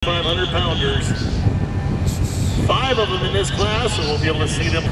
500-pounders. 5 of them in this class, so we'll be able to see them.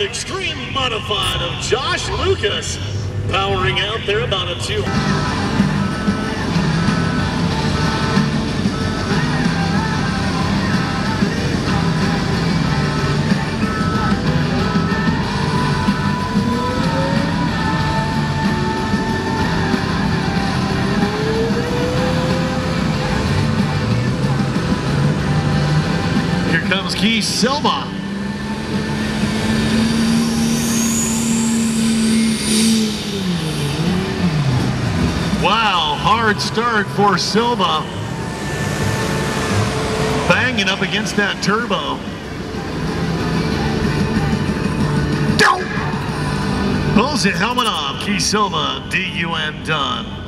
Extreme modified of Josh Lucas powering out there about a 2. Here comes Keith Silva. Wow, hard start for Silva. Banging up against that turbo. Pulls it, helmet off. Keith Silva, DUN done.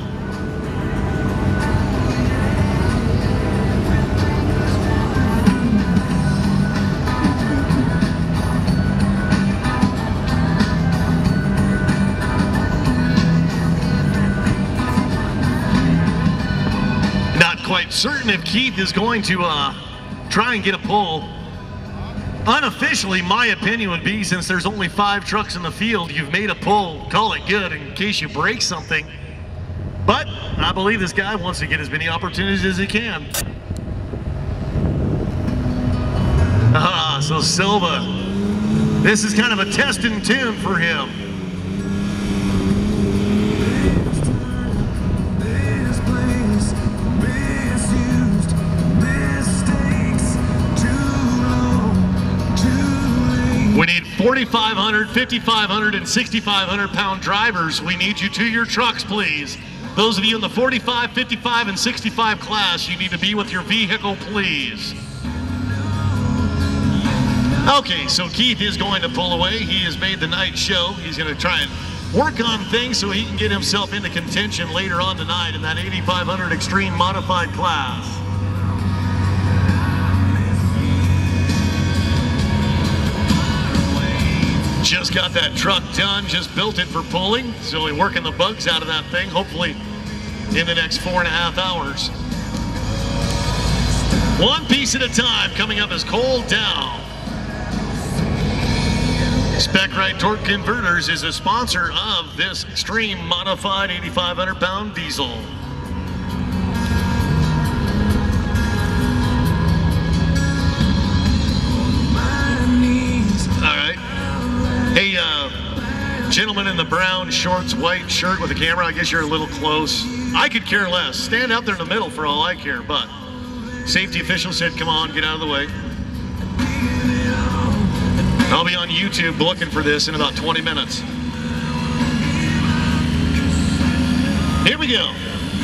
Quite certain if Keith is going to try and get a pull. Unofficially, my opinion would be, since there's only 5 trucks in the field, you've made a pull, call it good in case you break something. But I believe this guy wants to get as many opportunities as he can. So Silva, this is kind of a test and tune for him. We need 4,500, 5,500, and 6,500 pound drivers. We need you to your trucks, please. Those of you in the 45, 55, and 65 class, you need to be with your vehicle, please. Okay, so Keith is going to pull away. He has made the night show. He's going to try and work on things so he can get himself into contention later on tonight in that 8,500 extreme modified class. Just got that truck done, just built it for pulling, so we're working the bugs out of that thing, hopefully in the next 4.5 hours. One piece at a time. Coming up is Cole Dow. Spec-Right Torque Converters is a sponsor of this extreme modified 8,500 pound diesel. Hey, gentleman in the brown shorts, white shirt with a camera, I guess you're a little close. I could care less. Stand out there in the middle for all I care, but safety official said, come on, get out of the way. I'll be on YouTube looking for this in about 20 minutes. Here we go.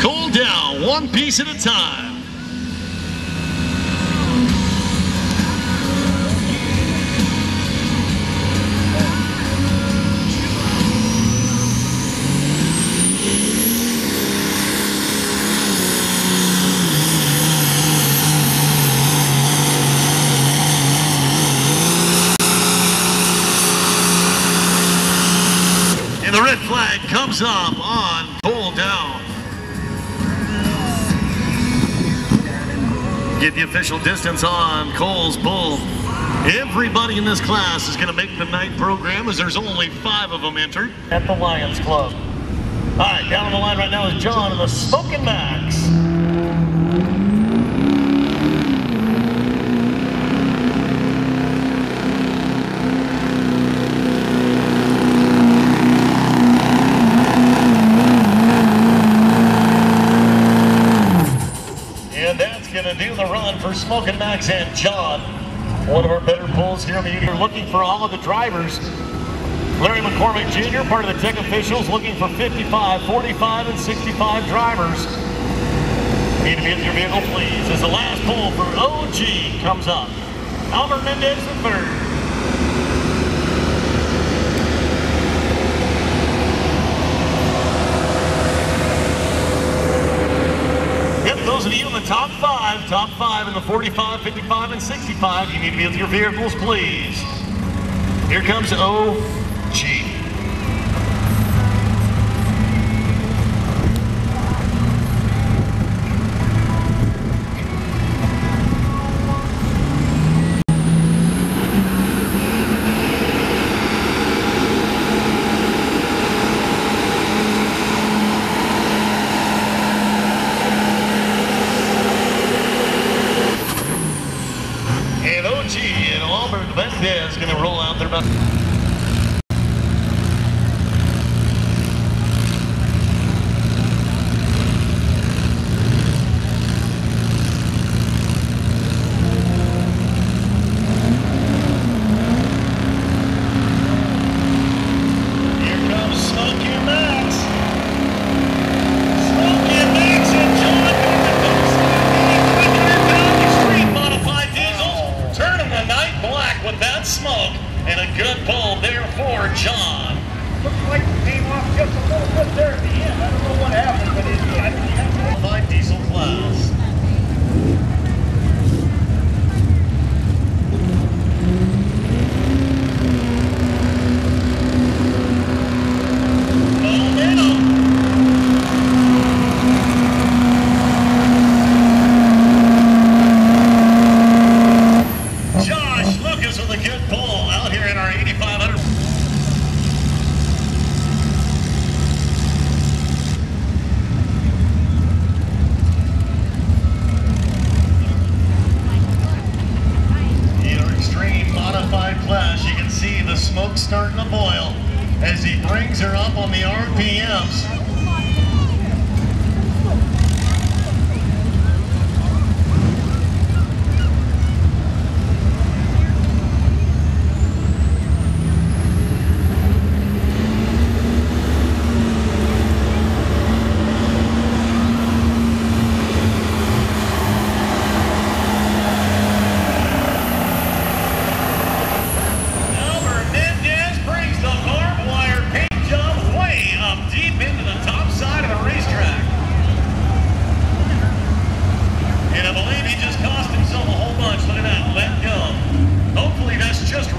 Cole Dow, one piece at a time. The red flag comes up on Cole Dow. Get the official distance on Cole's bull. Everybody in this class is going to make the night program, as there's only 5 of them entered at the Lions Club. All right, down on the line right now is John of the Smokin' Max. Going to do the run for Smokin' Max and John. One of our better pulls here. We're looking for all of the drivers. Larry McCormick Jr., part of the tech officials, looking for 55, 45, and 65 drivers. Need to be at your vehicle, please, as the last pull for OG comes up. Albert Mendez the third. Yep, those of you in the top five in the 45, 55, and 65, you need to be with your vehicles, please. Here comes OG. And Albert Mendez is going to roll out there about. Smoke and a good pull there for John. Looks like it came off just a little bit there at the end. I don't know what happened, but it's by diesel class. The smoke starting to boil as he brings her up on the RPMs.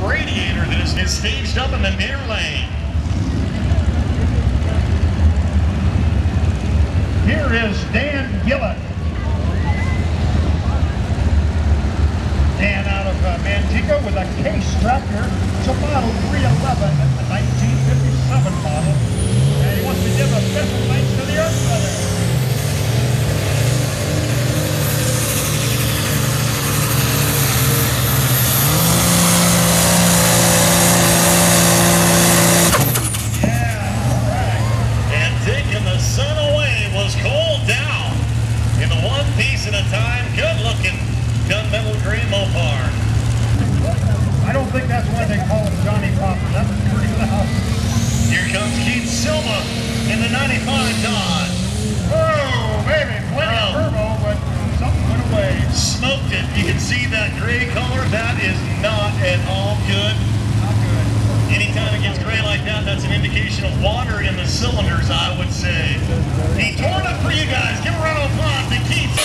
Radiator that is staged up in the near lane. Here is Dan Gillett. Dan out of Manteca with a case tractor. It's a model 311, a 1957 model. And he wants to give a special thanks to the Earth Brother. At a time, good looking gunmetal gray Mopar. I don't think that's why they call him Johnny Popper. That was pretty loud. Here comes Keith Silva in the 95 Dodge. Oh, baby, plenty of turbo, but something went away. Smoked it. You can see that gray color. That is not at all good. Not good. Anytime it gets gray like that, that's an indication of water in the cylinders, I would say. He tore it up for you guys. Give a round of applause to Keith.